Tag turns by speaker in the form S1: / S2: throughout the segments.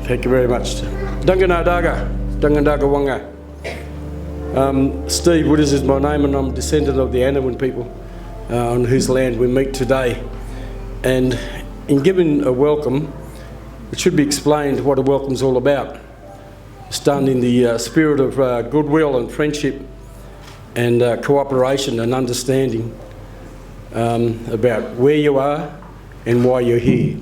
S1: Thank you very much. Danganadaga, Dangandaga Wanga. Steve Widders is my name, and I'm a descendant of the Andaman people on whose land we meet today. And in giving a welcome, it should be explained what a welcome's all about. It's done in the spirit of goodwill and friendship and cooperation and understanding about where you are and why you're here.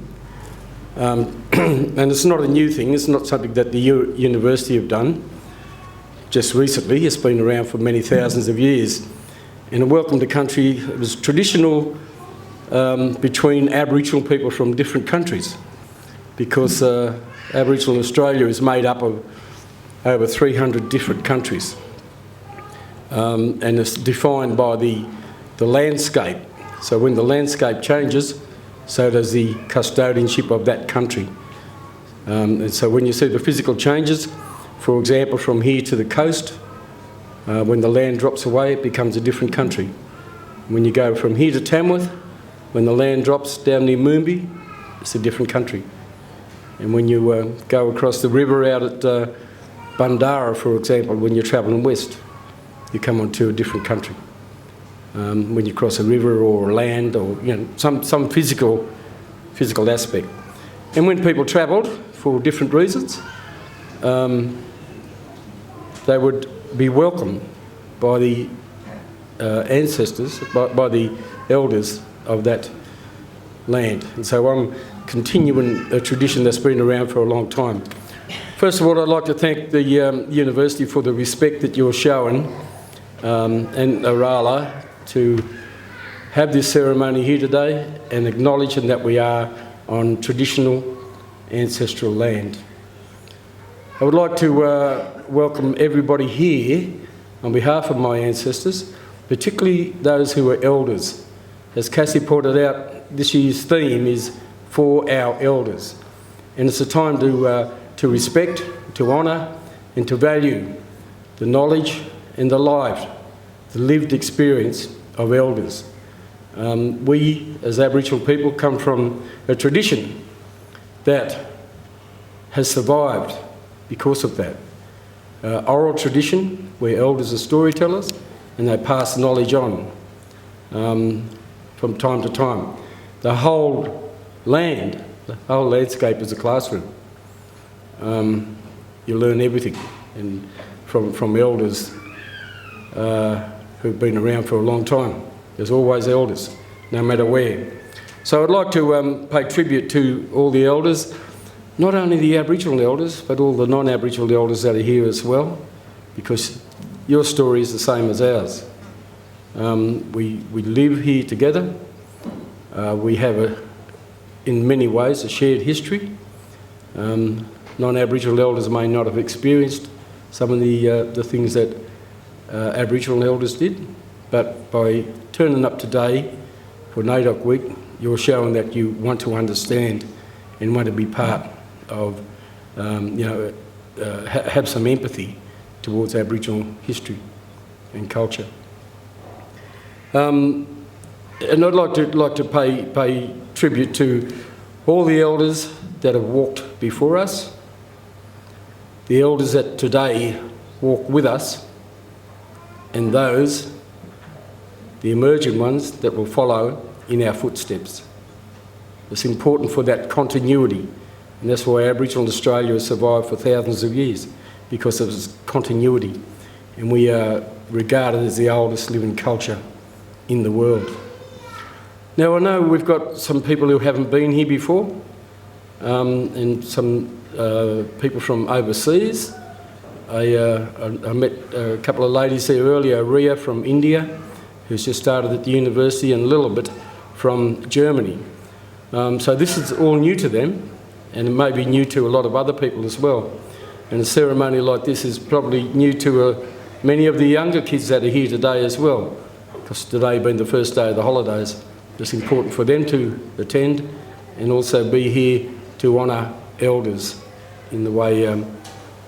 S1: And it's not a new thing, it's not something that the university have done just recently. It's been around for many thousands of years. And a welcome to country was traditional between Aboriginal people from different countries, because Aboriginal Australia is made up of over 300 different countries. And it's defined by the landscape. So when the landscape changes, so does the custodianship of that country. And so when you see the physical changes, for example, from here to the coast, when the land drops away, it becomes a different country. When you go from here to Tamworth, when the land drops down near Moombi, it's a different country. And when you go across the river out at Bundara, for example, when you're travelling west, you come onto a different country. When you cross a river or land, or some physical aspect. And when people travelled for different reasons, they would be welcomed by the ancestors, by the elders of that land. And so I'm continuing a tradition that's been around for a long time. First of all, I'd like to thank the university for the respect that you're showing and Oorala to have this ceremony here today and acknowledging that we are on traditional ancestral land. I would like to welcome everybody here on behalf of my ancestors, particularly those who are elders. As Cassie pointed out, this year's theme is for our elders. And it's a time to respect, to honour and to value the knowledge and the life, the lived experience of elders. We, as Aboriginal people, come from a tradition that has survived because of that. Oral tradition, where elders are storytellers and they pass knowledge on from time to time. The whole land, the whole landscape is a classroom. You learn everything and from elders who've been around for a long time. There's always elders, no matter where. So I'd like to pay tribute to all the elders, not only the Aboriginal elders, but all the non-Aboriginal elders that are here as well, because your story is the same as ours. We live here together. We have, in many ways, a shared history. Non-Aboriginal elders may not have experienced some of the things that Aboriginal elders did, but by turning up today for NAIDOC Week, you're showing that you want to understand and want to be part of, have some empathy towards Aboriginal history and culture. And I'd like to pay tribute to all the elders that have walked before us, the elders that today walk with us, and those, the emerging ones, that will follow in our footsteps. It's important for that continuity, and that's why Aboriginal Australia has survived for thousands of years, because of its continuity, and we are regarded as the oldest living culture in the world. Now, I know we've got some people who haven't been here before, and some people from overseas. I met a couple of ladies here earlier, Ria from India, who's just started at the university, and Lilibet from Germany. So this is all new to them, and it may be new to a lot of other people as well. And a ceremony like this is probably new to many of the younger kids that are here today as well, because today being the first day of the holidays, it's important for them to attend and also be here to honour elders in the way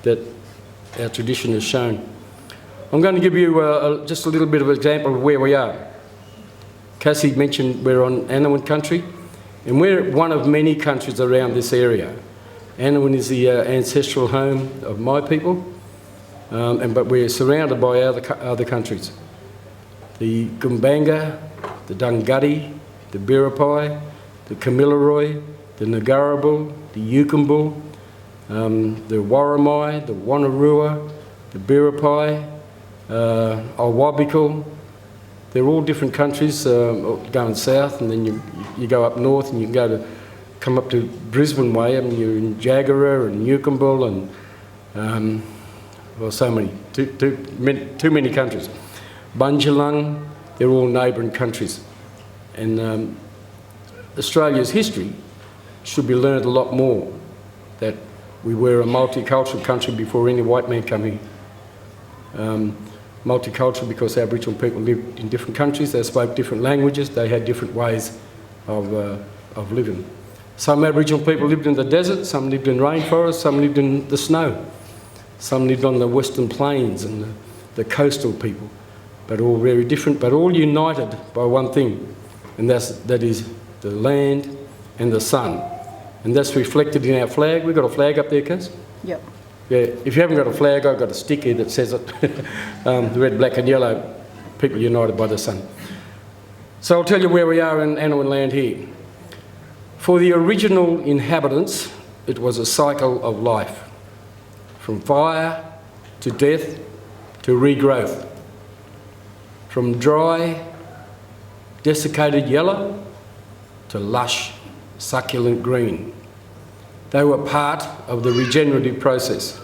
S1: that our tradition has shown. I'm going to give you just a little bit of an example of where we are. Cassie mentioned we're on Andaman country, and we're one of many countries around this area. Anowin is the ancestral home of my people, but we're surrounded by other countries. The Gumbanga, the Dungutty, the Biripi, the Kamilaroi, the Ngurrabul, the Yukumbul, the Warramai, the Wonnarua, the Biripi, Awabikal. They're all different countries going south, and then you go up north and you can come up to Brisbane way, and you're in Jagera and Yukumbul and well, so many, too many countries. Bunjalung, they're all neighbouring countries. And Australia's history should be learned a lot more, that we were a multicultural country before any white man came here. Multicultural because Aboriginal people lived in different countries, they spoke different languages, they had different ways of living. Some Aboriginal people lived in the desert, some lived in rainforests, some lived in the snow. Some lived on the western plains and the coastal people, but all very different, but all united by one thing, and that is the land and the sun. And that's reflected in our flag. We've got a flag up there, Kaz?
S2: Yep.
S1: Yeah, if you haven't got a flag, I've got a stick here that says it. The red, black and yellow, people united by the sun. So I'll tell you where we are in Anowin land here. For the original inhabitants, it was a cycle of life. From fire to death to regrowth. From dry, desiccated yellow to lush, succulent green. They were part of the regenerative process.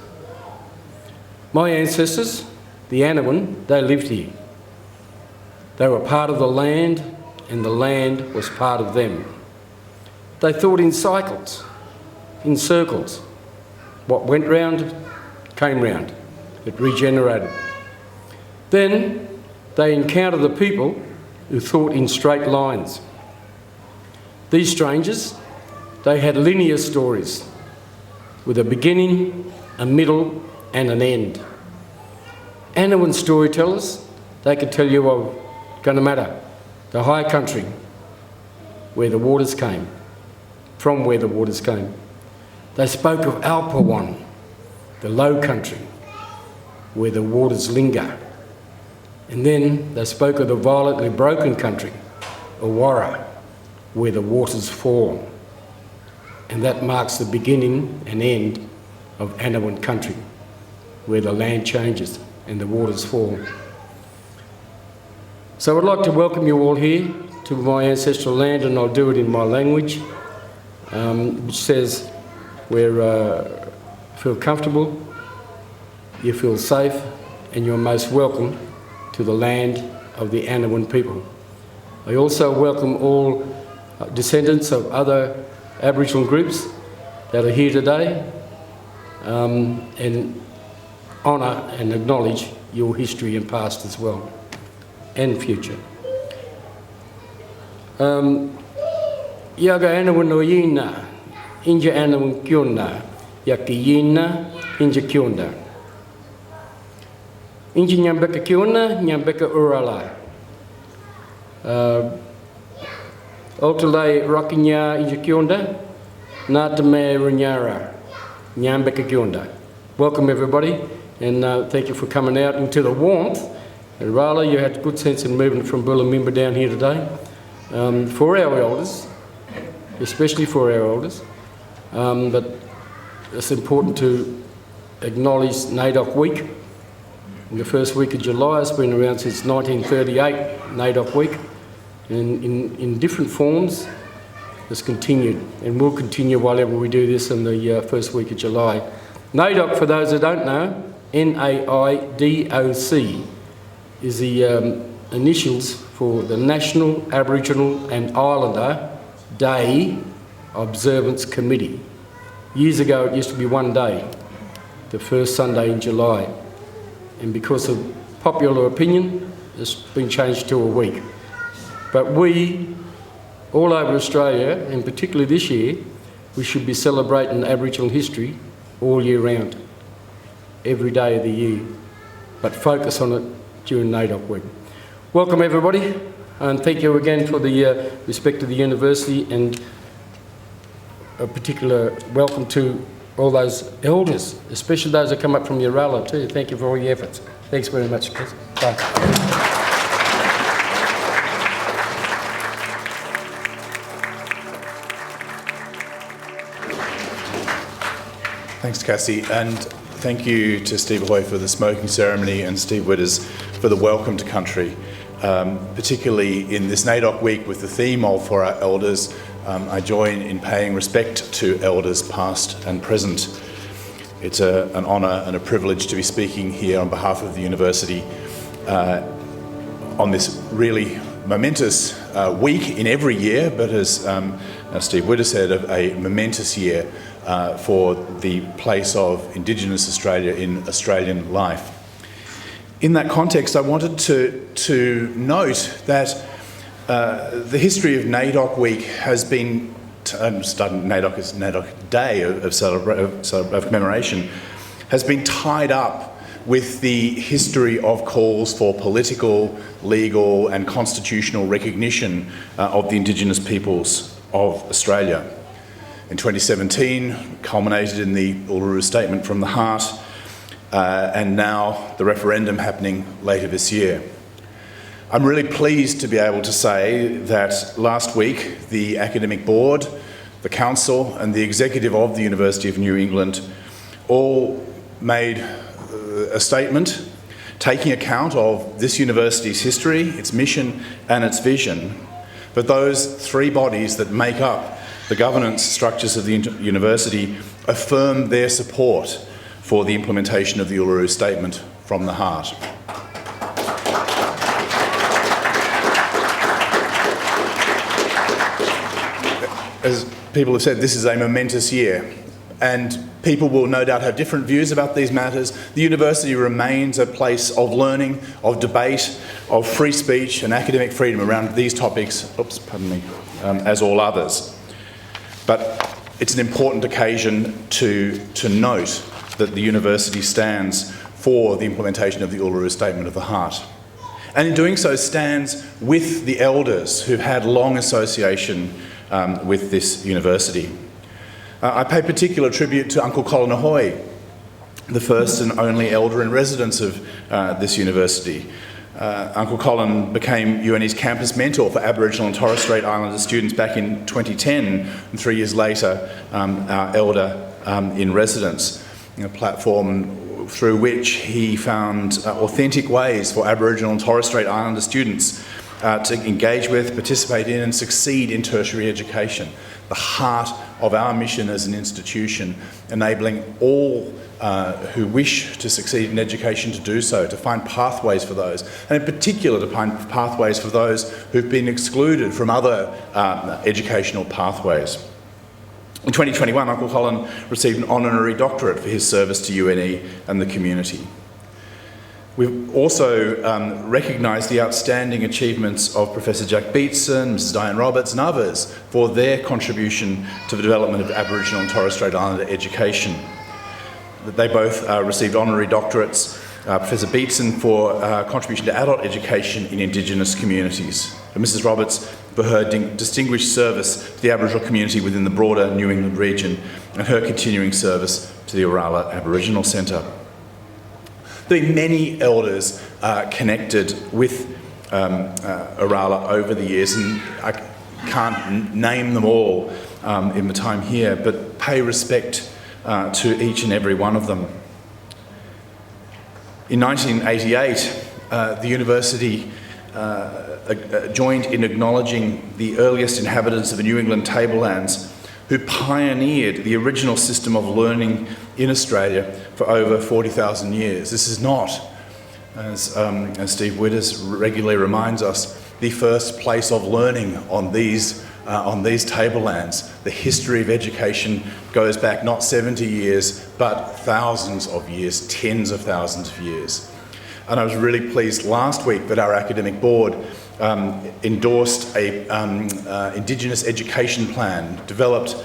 S1: My ancestors, the Anowin, they lived here. They were part of the land, and the land was part of them. They thought in cycles, in circles. What went round came round. It regenerated. Then they encountered the people who thought in straight lines. These strangers, they had linear stories with a beginning, a middle and an end. Anowin storytellers, they could tell you of Gunnamatta, the high country, where the waters came, from where the waters came. They spoke of Alpawan, the low country, where the waters linger. And then they spoke of the violently broken country, Oorala, where the waters fall. And that marks the beginning and end of Anowin country, where the land changes and the waters fall. So I'd like to welcome you all here to my ancestral land, and I'll do it in my language, which says where feel comfortable, you feel safe, and you're most welcome to the land of the Anowin people. I also welcome all descendants of other Aboriginal groups that are here today, and honour and acknowledge your history and past as well, and future. Yaga Anowin Oyina, Inja Anowin Kyonna, Yakiyina, Inja Kyonna. Inja Nyambeka Kyonna, Nyambeka Oorala. Otolai Rakinya Inja Kyonna, Natame Runyara, Nyambeka Kyonna. Welcome everybody, and thank you for coming out into the warmth. At Oorala, you had good sense in moving from Booloominbah down here today. For our elders, especially for our elders, but it's important to acknowledge NAIDOC Week. In the first week of July, it's been around since 1938, NAIDOC Week, and in different forms it's continued, and will continue whilever we do this in the first week of July. NAIDOC, for those that don't know, NAIDOC, is the initials for the National Aboriginal and Islander Day Observance Committee. Years ago it used to be one day, the first Sunday in July, and because of popular opinion it's been changed to a week. But we, all over Australia, and particularly this year, we should be celebrating Aboriginal history all year round, every day of the year, but focus on it during NAIDOC Week. Welcome everybody, and thank you again for the respect of the university, and a particular welcome to all those elders, especially those that come up from Oorala too. Thank you for all your efforts. Thanks very much, Chris. Bye.
S2: Thanks, Cassie, and thank you to Steve Ahoy for the smoking ceremony and Steve Widders for the welcome to country, particularly in this NAIDOC week with the theme of For Our Elders. I join in paying respect to elders past and present. It's an honour and a privilege to be speaking here on behalf of the university on this really momentous week in every year, but as Steve Widders said, a momentous year for the place of Indigenous Australia in Australian life. In that context, I wanted to note that the history of NAIDOC Week has been, NAIDOC is NAIDOC Day of commemoration, has been tied up with the history of calls for political, legal and constitutional recognition of the Indigenous peoples of Australia. In 2017, culminated in the Uluru Statement from the Heart, and now the referendum happening later this year. I'm really pleased to be able to say that last week the Academic Board, the Council and the Executive of the University of New England all made a statement taking account of this university's history, its mission and its vision. But those three bodies that make up the governance structures of the university affirm their support for the implementation of the Uluru Statement from the Heart. As people have said, this is a momentous year, and people will no doubt have different views about these matters. The university remains a place of learning, of debate, of free speech and academic freedom around these topics, as all others. But it's an important occasion to note that the university stands for the implementation of the Uluru Statement of the Heart. And in doing so stands with the elders who've had long association with this university. I pay particular tribute to Uncle Colin Ahoy, the first and only elder in residence of this university. Uncle Colin became UNE's campus mentor for Aboriginal and Torres Strait Islander students back in 2010, and 3 years later, our elder in residence, a platform through which he found authentic ways for Aboriginal and Torres Strait Islander students to engage with, participate in and succeed in tertiary education. The heart of our mission as an institution, enabling all who wish to succeed in education to do so, to find pathways for those, and in particular to find pathways for those who've been excluded from other educational pathways. In 2021, Uncle Colin received an honorary doctorate for his service to UNE and the community. We've also recognised the outstanding achievements of Professor Jack Beatson, Mrs Diane Roberts and others for their contribution to the development of Aboriginal and Torres Strait Islander education. They both received honorary doctorates, Professor Beatson for contribution to adult education in Indigenous communities, and Mrs Roberts for her distinguished service to the Aboriginal community within the broader New England region and her continuing service to the Oorala Aboriginal Centre. There have been many elders connected with Oorala over the years, and I can't name them all in the time here, but pay respect to each and every one of them. In 1988, the university joined in acknowledging the earliest inhabitants of the New England tablelands who pioneered the original system of learning in Australia for over 40,000 years. This is not, as Steve Widders regularly reminds us, the first place of learning on these tablelands. The history of education goes back not 70 years, but thousands of years, tens of thousands of years. And I was really pleased last week that our academic board endorsed a Indigenous education plan developed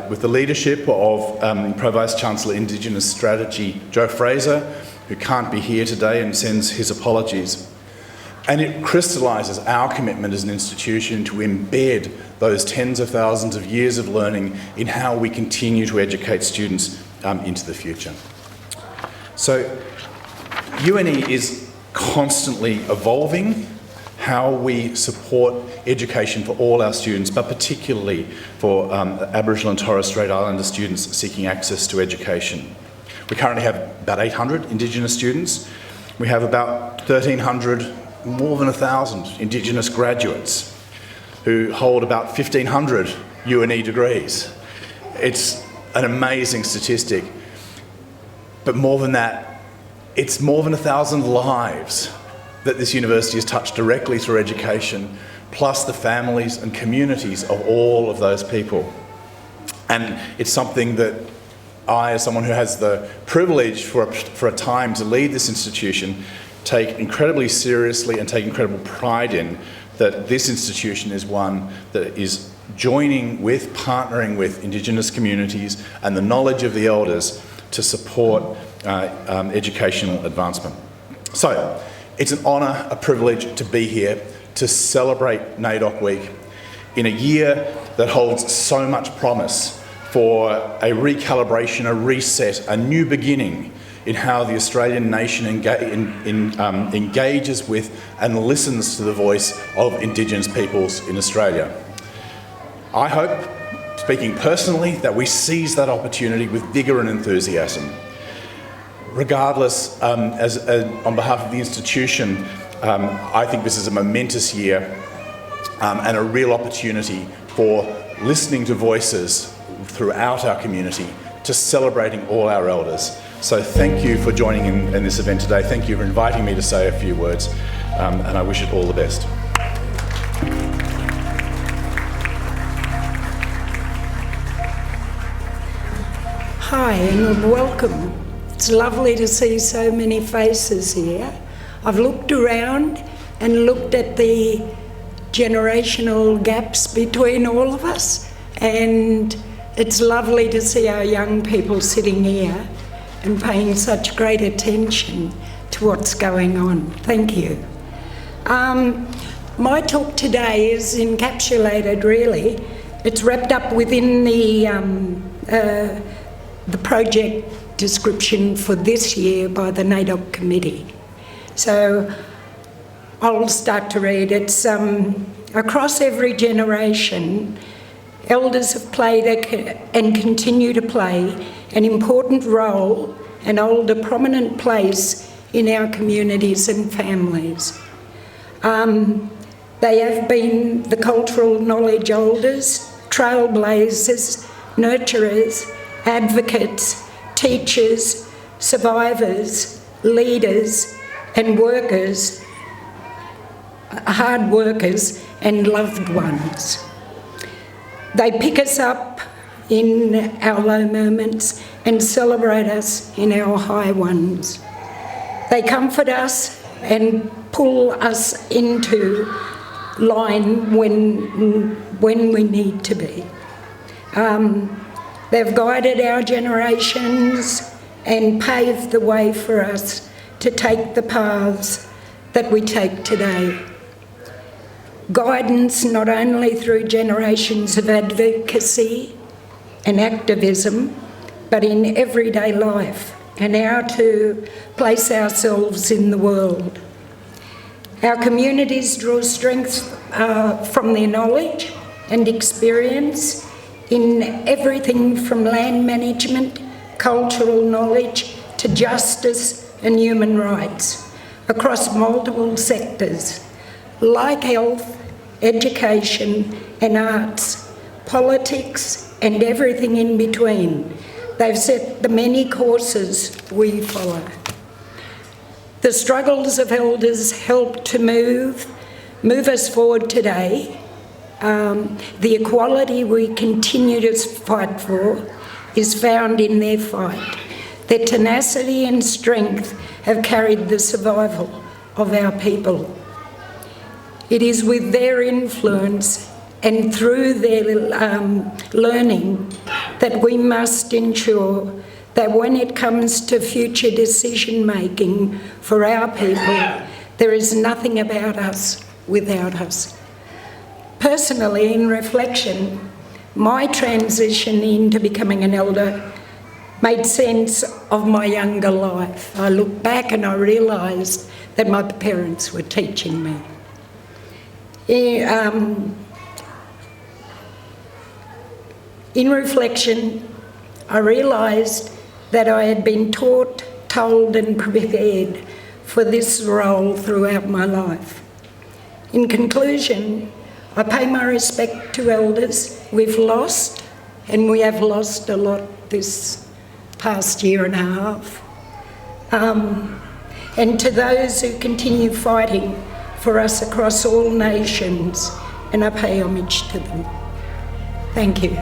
S2: with the leadership of Pro Vice-Chancellor Indigenous Strategy Joe Fraser, who can't be here today and sends his apologies. And it crystallises our commitment as an institution to embed those tens of thousands of years of learning in how we continue to educate students into the future. So UNE is constantly evolving how we support education for all our students, but particularly for Aboriginal and Torres Strait Islander students seeking access to education. We currently have about 800 Indigenous students. We have about 1,300, more than 1,000 Indigenous graduates who hold about 1,500 UNE degrees. It's an amazing statistic. But more than that, it's more than 1,000 lives that this university has touched directly through education, plus the families and communities of all of those people. And it's something that I, as someone who has the privilege for a time to lead this institution, take incredibly seriously and take incredible pride in, that this institution is one that is joining with, partnering with Indigenous communities and the knowledge of the elders to support educational advancement. So, it's an honour, a privilege to be here to celebrate NAIDOC Week in a year that holds so much promise for a recalibration, a reset, a new beginning in how the Australian nation engages with and listens to the voice of Indigenous peoples in Australia. I hope, speaking personally, that we seize that opportunity with vigour and enthusiasm. Regardless, on behalf of the institution, I think this is a momentous year and a real opportunity for listening to voices throughout our community, to celebrating all our elders. So thank you for joining in this event today. Thank you for inviting me to say a few words, and I wish it all the best.
S3: Hi and welcome. It's lovely to see so many faces here. I've looked around and looked at the generational gaps between all of us, and it's lovely to see our young people sitting here and paying such great attention to what's going on. Thank you. My talk today is encapsulated, really. It's wrapped up within the project description for this year by the NAIDOC committee. So I'll start to read. It's across every generation, elders have played and continue to play an important role and hold a prominent place in our communities and families. They have been the cultural knowledge holders, trailblazers, nurturers, advocates, teachers, survivors, leaders and workers, hard workers and loved ones. They pick us up in our low moments and celebrate us in our high ones. They comfort us and pull us into line when we need to be. They've guided our generations and paved the way for us to take the paths that we take today. Guidance not only through generations of advocacy and activism, but in everyday life and how to place ourselves in the world. Our communities draw strength from their knowledge and experience in everything from land management, cultural knowledge, to justice and human rights across multiple sectors like health, education and arts, politics and everything in between. They've set the many courses we follow. The struggles of elders help to move us forward today. The equality we continue to fight for is found in their fight. Their tenacity and strength have carried the survival of our people. It is with their influence and through their learning that we must ensure that when it comes to future decision making for our people, There is nothing about us without us. Personally, in reflection, my transition into becoming an elder made sense of my younger life. I look back and I realised that my parents were teaching me. In reflection, I realised that I had been taught, told and prepared for this role throughout my life. In conclusion, I pay my respect to elders. We've lost, and we have lost a lot this past year and a half. And to those who continue fighting for us across all nations, and I pay homage to them. Thank you.